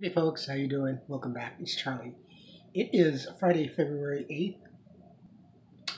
Hey folks, how you doing? Welcome back. It's Charlie. It is Friday, February 8th.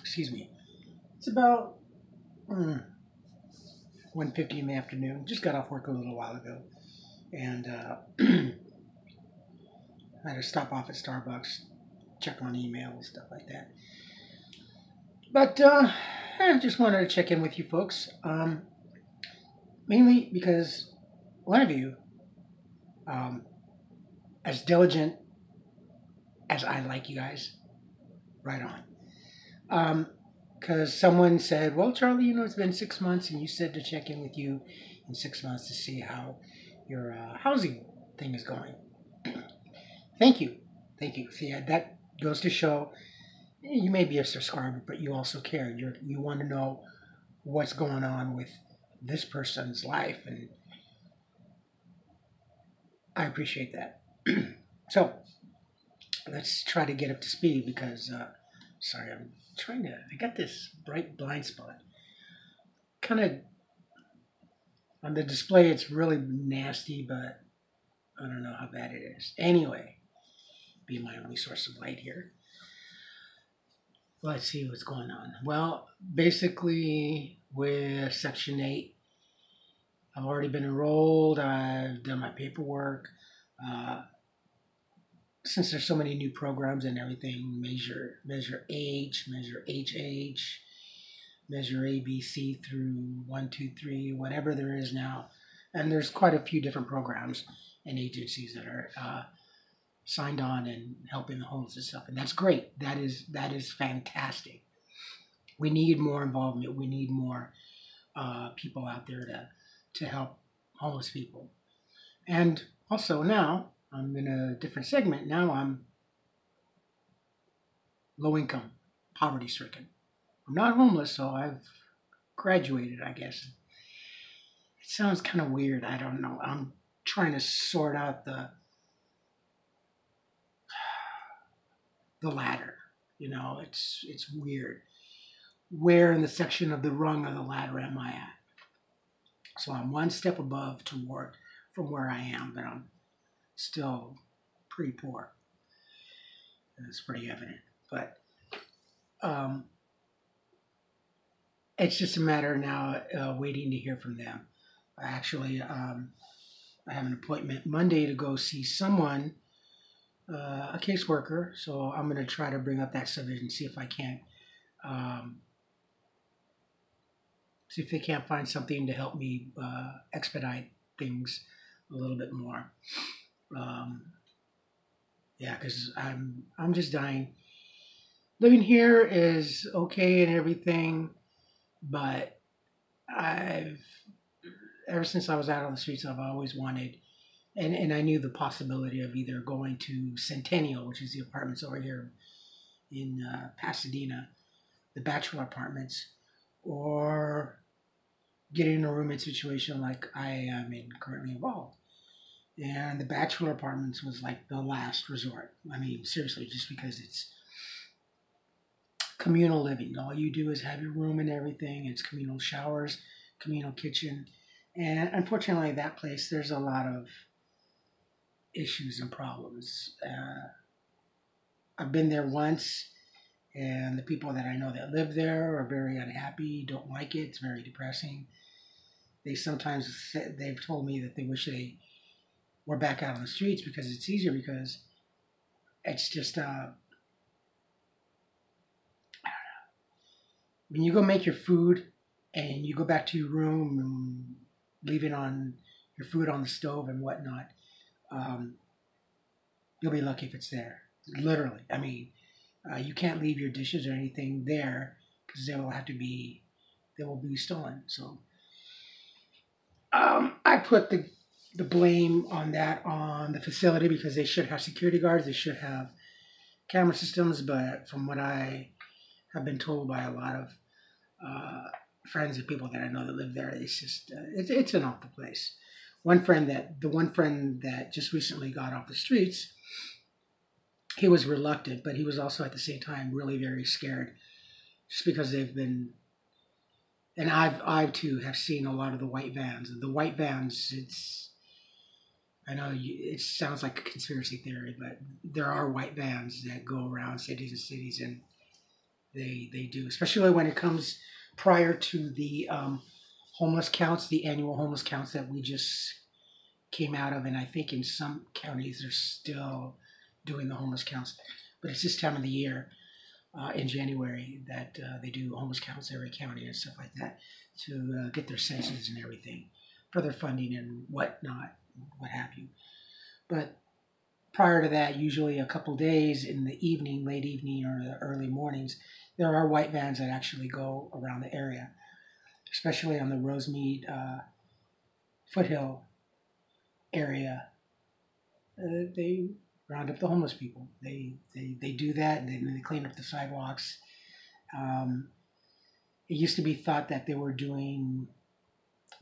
Excuse me. It's about 1:50 in the afternoon. Just got off work a little while ago. And I had to stop off at Starbucks, check on email and stuff like that. But I just wanted to check in with you folks. Mainly because one of you, um, as diligent as I like you guys, right on. Because someone said, "Well, Charlie, it's been 6 months, and you said to check in with you in 6 months to see how your housing thing is going." Thank you, thank you. See, that goes to show you may be a subscriber, but you also care. You want to know what's going on with this person's life, and I appreciate that. So let's try to get up to speed because, sorry, I'm trying to. I got this bright blind spot. Kind of on the display, it's really nasty, but I don't know how bad it is. Anyway, be my only source of light here. Let's see what's going on. Well, basically, with Section 8, I've already been enrolled. I've done my paperwork. Uh, since there's so many new programs and everything, measure age, measure ABC through 1, 2, 3, whatever there is now, and there's quite a few different programs and agencies that are signed on and helping the homeless and stuff, and that's great. That is fantastic. We need more involvement. We need more people out there to help homeless people. And also now I'm in a different segment. Now I'm low income, poverty stricken. I'm not homeless, so I've graduated, I guess. It sounds kind of weird. I don't know. I'm trying to sort out the ladder. It's weird. Where in the section of the rung of the ladder am I at? So I'm one step above toward from where I am, but I'm still pretty poor. It's pretty evident. But um, it's just a matter now waiting to hear from them. Actually, I have an appointment Monday to go see someone, a caseworker. So I'm going to try to bring up that subject and see if I can't, um, see if they can't find something to help me expedite things a little bit more. Um, yeah, because I'm just dying. Living here is okay and everything, but I've ever since I was out on the streets, I've always wanted, and I knew the possibility of either going to Centennial, which is the apartments over here in Pasadena, the bachelor apartments, or getting a roommate situation like I am in currently involved. And the bachelor apartments was like the last resort. I mean, seriously, just because it's communal living. All you do is have your room and everything. It's communal showers, communal kitchen. And unfortunately, that place, there's a lot of issues and problems. I've been there once, and the people that I know that live there are very unhappy, don't like it. It's very depressing. They've told me that they wish they were back out on the streets because it's easier because it's just when you go make your food and you go back to your room and leaving on your food on the stove and whatnot, um, you'll be lucky if it's there. Literally, I mean, you can't leave your dishes or anything there because they will be stolen. So I put the blame on that on the facility because they should have security guards. They should have camera systems. But from what I have been told by a lot of uh, friends and people that I know that live there, it's just it's an awful place. The one friend that just recently got off the streets, he was reluctant, but he was also at the same time really very scared, just because they've been. And I too have seen a lot of the white vans. The white vans, it's I know it sounds like a conspiracy theory, but there are white vans that go around cities and cities, and they do, especially when it comes prior to the homeless counts, the annual homeless counts that we just came out of, and I think in some counties they're still doing the homeless counts, but it's this time of the year in January that they do homeless counts every county and stuff like that to get their census and everything for their funding and whatnot, what have you. But prior to that, usually a couple days in the evening, late evening or the early mornings, there are white vans that actually go around the area, especially on the Rosemead foothill area. They round up the homeless people. They do that, and then they clean up the sidewalks. Um, it used to be thought that they were doing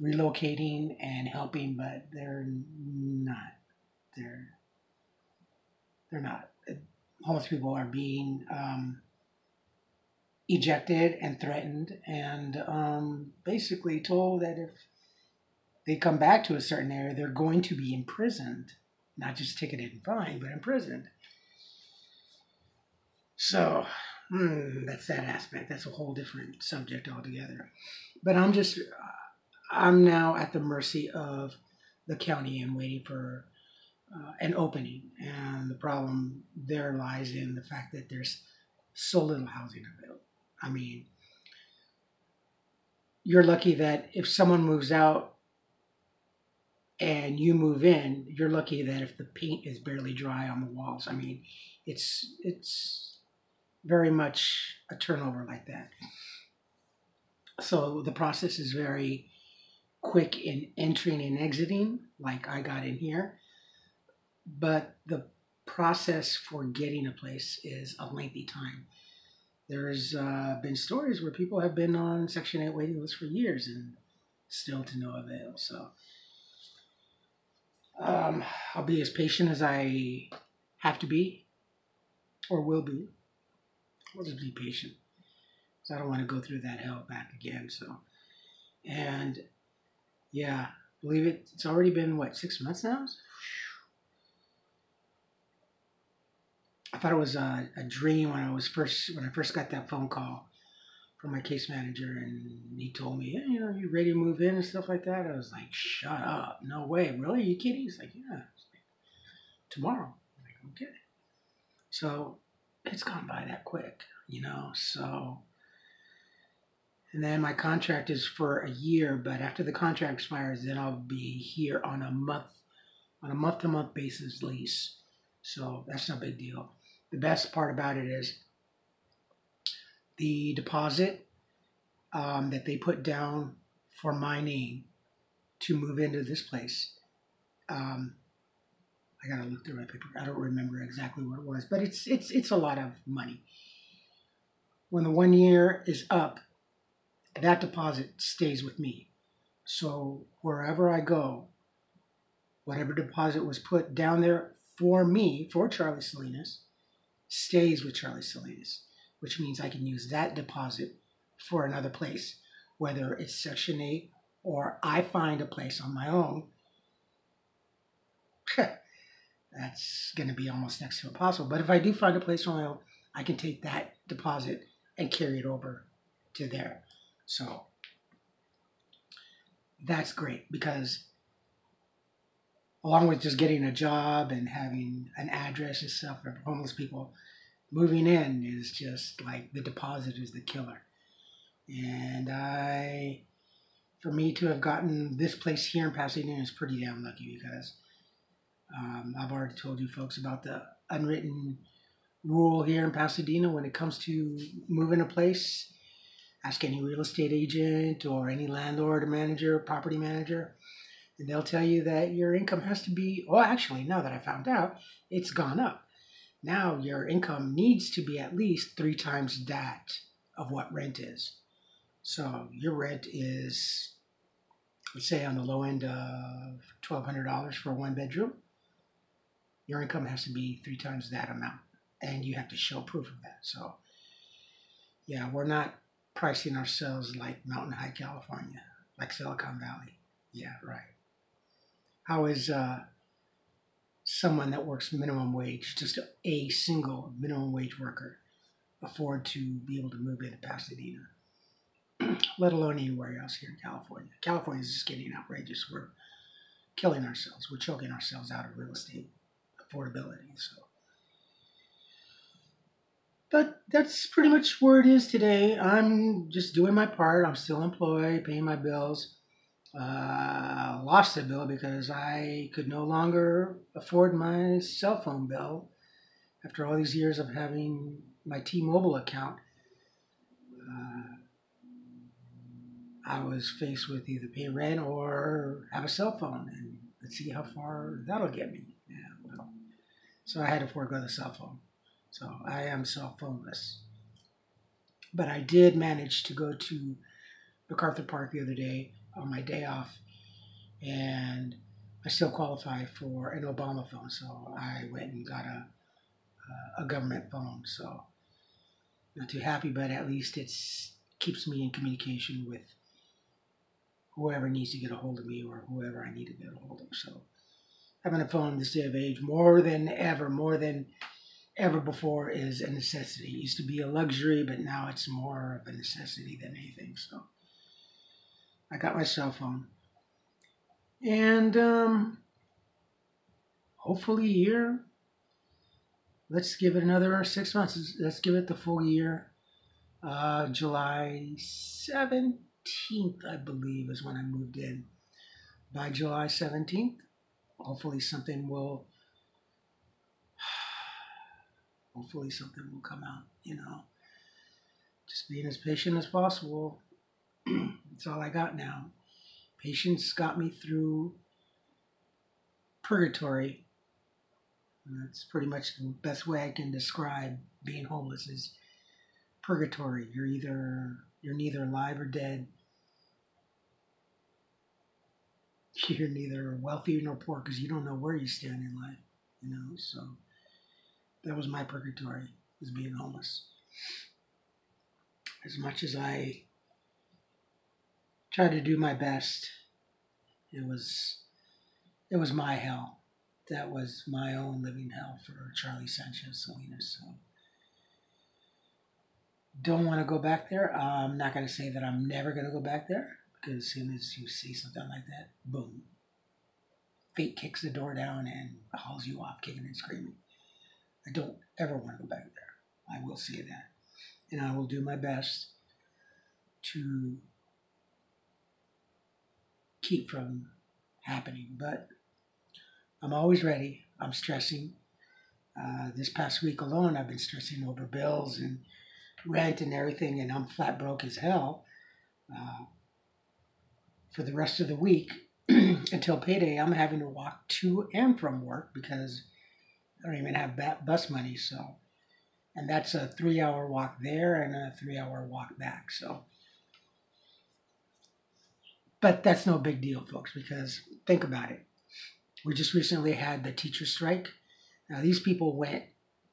relocating and helping, but they're not. They're they're not. Homeless people are being ejected and threatened, and basically told that if they come back to a certain area, they're going to be imprisoned, not just ticketed and fined, but imprisoned. So that's that aspect. That's a whole different subject altogether. But I'm now at the mercy of the county and waiting for an opening. And the problem there lies in the fact that there's so little housing available. I mean, you're lucky that if someone moves out and you move in, you're lucky that if the paint is barely dry on the walls. I mean, it's very much a turnover like that. So the process is very quick in entering and exiting, like I got in here. But the process for getting a place is a lengthy time. There's been stories where people have been on Section 8 waiting lists for years and still to no avail. So I'll be as patient as I have to be or will be. I'll just be patient because I don't want to go through that hell back again. So, and yeah, believe it, it's already been, what, 6 months now? I thought it was a dream when I first got that phone call from my case manager, and he told me, yeah, you ready to move in and stuff like that. I was like, shut up, no way, really? Are you kidding? He's like, yeah, it's like, tomorrow. I'm like, okay. So it's gone by that quick. So, and then my contract is for a year, but after the contract expires, then I'll be here on a month-to-month basis lease. So that's no big deal. The best part about it is the deposit that they put down for my name to move into this place. I gotta look through my paper. I don't remember exactly what it was, but it's a lot of money. When the 1 year is up, that deposit stays with me. So wherever I go, whatever deposit was put down there for me, for Charlie Salinas, stays with Charlie Salinas, which means I can use that deposit for another place, whether it's Section 8 or I find a place on my own. That's going to be almost next to impossible. But if I do find a place on my own, I can take that deposit and carry it over to there. So that's great because along with just getting a job and having an address and stuff for homeless people, moving in is just like the deposit is the killer. And for me to have gotten this place here in Pasadena is pretty damn lucky because I've already told you folks about the unwritten rule here in Pasadena when it comes to moving a place. Ask any real estate agent or any landlord or manager, property manager, and they'll tell you that your income has to be, well, actually, now that I found out, it's gone up. Now your income needs to be at least 3 times that of what rent is. So your rent is, let's say on the low end of $1,200 for a 1 bedroom. Your income has to be 3 times that amount. And you have to show proof of that. So yeah, we're not pricing ourselves like Mountain High, California, like Silicon Valley. Yeah, right. How is someone that works minimum wage, just a single minimum wage worker, afford to be able to move into Pasadena, let alone anywhere else here in California. California is just getting outrageous. We're killing ourselves. We're choking ourselves out of real estate affordability. So, but that's pretty much where it is today. I'm just doing my part. I'm still employed, paying my bills. Lost a bill because I could no longer afford my cell phone bill after all these years of having my T-Mobile account. I was faced with either pay rent or have a cell phone, and let's see how far that'll get me. Yeah, well, so I had to forego the cell phone. So I am cell phoneless. But I did manage to go to MacArthur Park the other day on my day off, and I still qualify for an Obama phone. So I went and got a government phone. So not too happy, but at least it keeps me in communication with whoever needs to get a hold of me or whoever I need to get a hold of. So having a phone this day of age, more than ever before, is a necessity. It used to be a luxury, but now it's more of a necessity than anything. So I got my cell phone. And hopefully here, let's give it another 6 months. Let's give it the full year. July 17th, I believe, is when I moved in. By July 17th, hopefully something will come out, Just being as patient as possible. That's all I got now. Patience got me through purgatory. And that's pretty much the best way I can describe being homeless is purgatory. You're neither alive or dead. You're neither wealthy nor poor because you don't know where you stand in life, So that was my purgatory, was being homeless. As much as I tried to do my best, it was my hell. That was my own living hell for Charlie Sanchez Salinas. So don't want to go back there. I'm not going to say that I'm never going to go back there, because as soon as you see something like that, boom, fate kicks the door down and hauls you off kicking and screaming. I don't ever want to go back there. I will say that. And I will do my best to keep from happening. But I'm always ready. I'm stressing. This past week alone, I've been stressing over bills and rent and everything, and I'm flat broke as hell. For the rest of the week, until payday, I'm having to walk to and from work because I don't even have bus money. So, and that's a 3-hour walk there and a 3-hour walk back. So, but that's no big deal, folks, because think about it. We just recently had the teacher strike. Now, these people went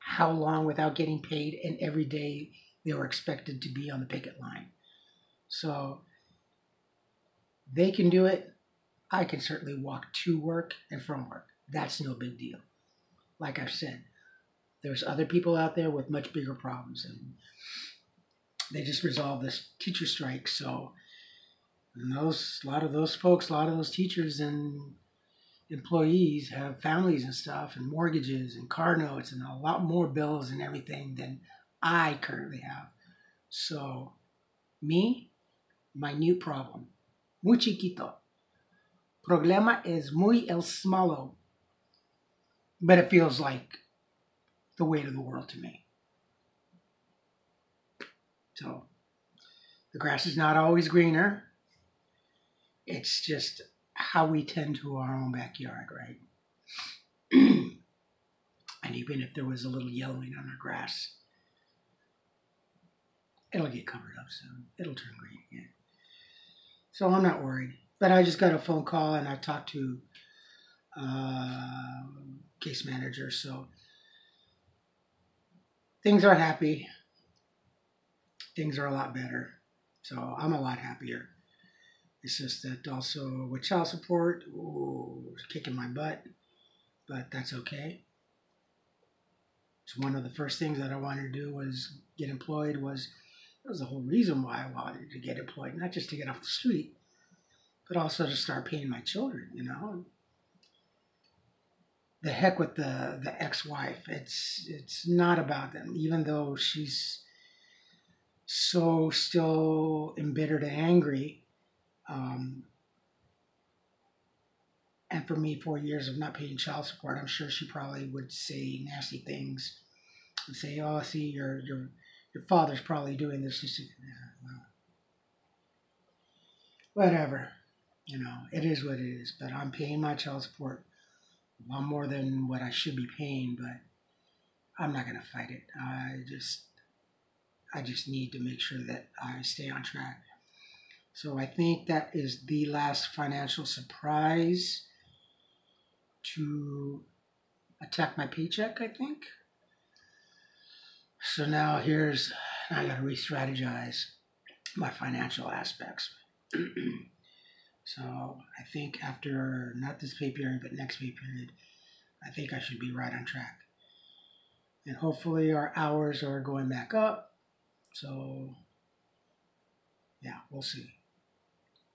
how long without getting paid, and every day they were expected to be on the picket line. So they can do it. I can certainly walk to work and from work. That's no big deal. Like I've said, there's other people out there with much bigger problems, and they just resolved this teacher strike. So a lot of those teachers and employees have families and stuff and mortgages and car notes and a lot more bills and everything than I currently have. So me, my new problem, muy chiquito. Problema es muy el smalo. But it feels like the weight of the world to me. So the grass is not always greener. It's just how we tend to our own backyard, right? And even if there was a little yellowing on our grass, it'll get covered up soon. It'll turn green again. So I'm not worried. But I just got a phone call and I talked to case manager. So things are happy. Things are a lot better. So I'm a lot happier. It's just that also with child support, it's kicking my butt. but that's okay. It's one of the first things that I wanted to do was get employed. That was the whole reason why I wanted to get employed, not just to get off the street, but also to start paying my children, you know. The heck with the ex-wife. It's not about them, even though she's so still embittered and angry. And for me, 4 years of not paying child support, I'm sure she probably would say nasty things and say, "Oh, see, your father's probably doing this." Well, whatever, you know, it is what it is. But I'm paying my child support a lot more than what I should be paying. But I'm not gonna fight it. I just need to make sure that I stay on track. So I think that is the last financial surprise to attack my paycheck, I think. So now I got to re-strategize my financial aspects. So I think after, not this pay period, but next pay period, I think I should be right on track. And hopefully our hours are going back up. So yeah, we'll see.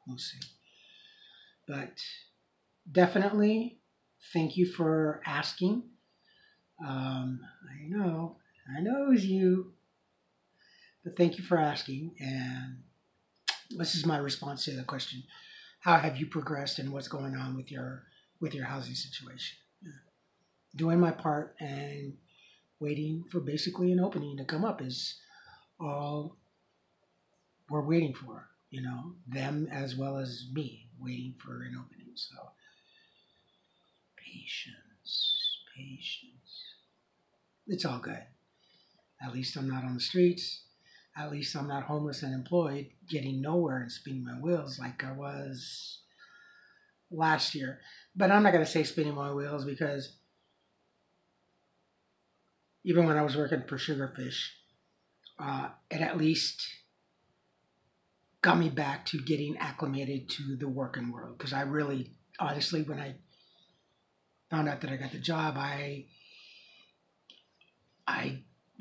We'll see. But definitely, thank you for asking. I know it was you, but thank you for asking. And this is my response to the question: how have you progressed, and what's going on with your housing situation? Yeah. Doing my part and waiting for basically an opening to come up is all we're waiting for. You know, them as well as me waiting for an opening. So patience. It's all good. At least I'm not on the streets. At least I'm not homeless and unemployed, getting nowhere and spinning my wheels like I was last year. But I'm not going to say spinning my wheels, because even when I was working for Sugarfish, it at least got me back to getting acclimated to the working world. Because I really, honestly, when I found out that I got the job, I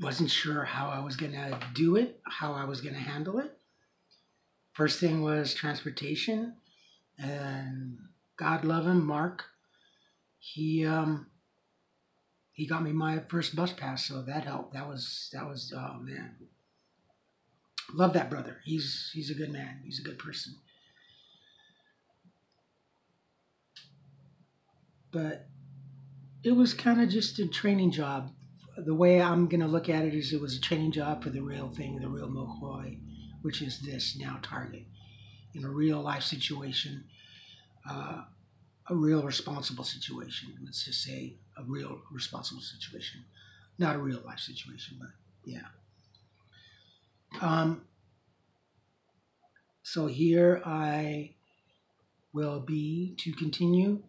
wasn't sure how I was going to do it, how I was going to handle it. First thing was transportation, and God love him, Mark. He got me my first bus pass, so that helped. That was oh man, love that brother. He's a good man. He's a good person. But it was kind of just a training job. The way I'm gonna look at it is, it was a training job for the real thing, the real McCoy, which is this now Target, in a real life situation, a real responsible situation. Let's just say a real responsible situation, not a real life situation, but yeah. So here I will be to continue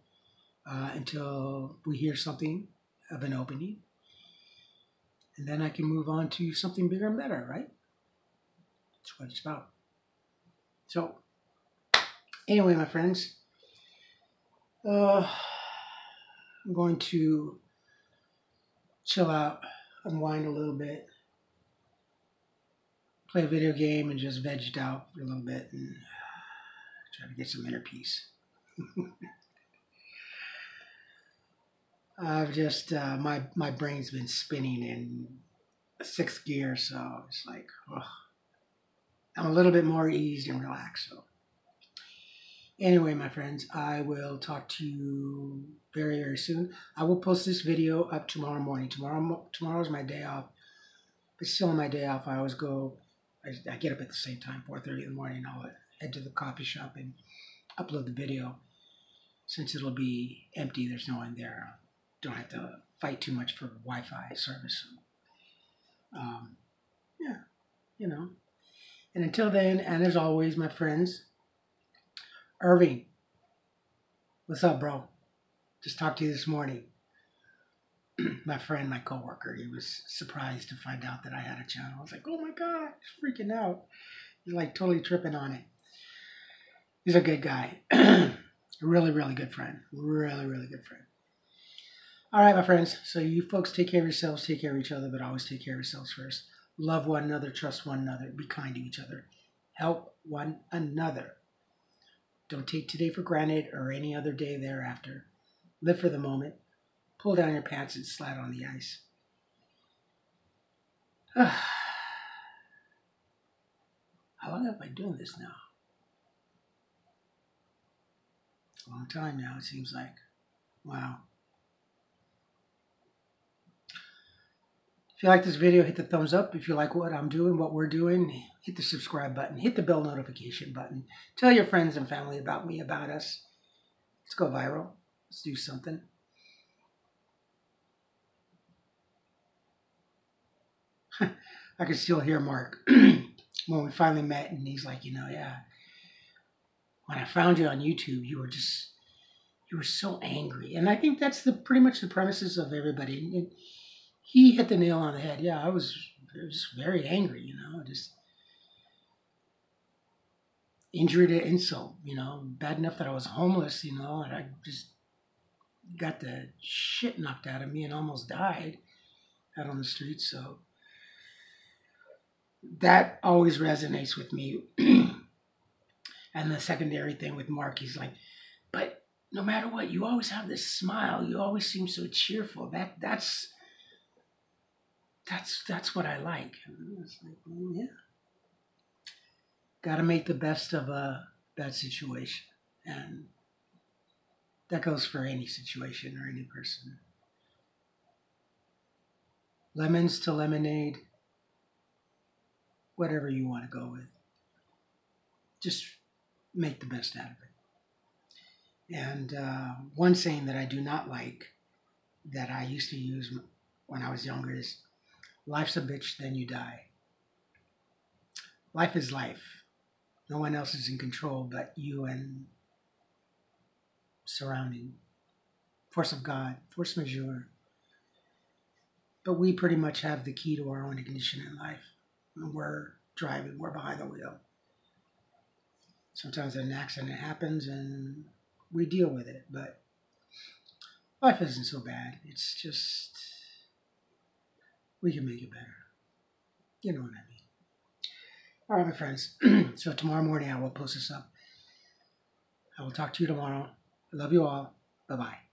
until we hear something of an opening. And then I can move on to something bigger and better, right? That's what it's about. So, anyway, my friends, I'm going to chill out, unwind a little bit, play a video game, and just veg out for a little bit and try to get some inner peace. I've just, my brain's been spinning in sixth gear, so it's like, oh, I'm a little bit more eased and relaxed. So anyway, my friends, I will talk to you very, very soon. I will post this video up tomorrow morning. Tomorrow's my day off. But still on my day off, I always go, I get up at the same time, 4:30 in the morning. I'll head to the coffee shop and upload the video. Since it'll be empty, there's no one there. Don't have to fight too much for Wi-Fi service. Yeah, you know. And until then, and as always, my friends, Irving, what's up, bro? Just talked to you this morning. My friend, my coworker, he was surprised to find out that I had a channel. I was like, oh my God, he's freaking out. He's like totally tripping on it. He's a good guy. Really, really good friend. Really, really good friend. All right, my friends. So you folks take care of yourselves, take care of each other, but always take care of yourselves first. Love one another, trust one another, be kind to each other, help one another. Don't take today for granted or any other day thereafter. Live for the moment. Pull down your pants and slide on the ice. How long have I been doing this now? A long time now, it seems like. Wow. If you like this video, hit the thumbs up. If you like what I'm doing, what we're doing, hit the subscribe button. Hit the bell notification button. Tell your friends and family about me, about us. Let's go viral. Let's do something. I can still hear Mark when we finally met, and he's like, yeah, when I found you on YouTube, you were so angry. And I think that's pretty much the premises of everybody. And he hit the nail on the head. Yeah, I was just very angry, just injury to insult, bad enough that I was homeless, and I just got the shit knocked out of me and almost died out on the streets. So that always resonates with me. And the secondary thing with Mark, he's like, but no matter what, you always have this smile. You always seem so cheerful. That's what I like. And it's like, well, yeah. Got to make the best of a bad situation. And that goes for any situation or any person. Lemons to lemonade, whatever you want to go with. Just make the best out of it. And one saying that I do not like, that I used to use when I was younger, is, life's a bitch, then you die. Life is life. No one else is in control but you and surrounding. Force of God, force majeure. But we pretty much have the key to our own ignition in life. When we're driving, we're behind the wheel. Sometimes an accident happens and we deal with it, but life isn't so bad. It's just, we can make it better. You know what I mean. All right, my friends. So tomorrow morning I will post this up. I will talk to you tomorrow. I love you all. Bye-bye.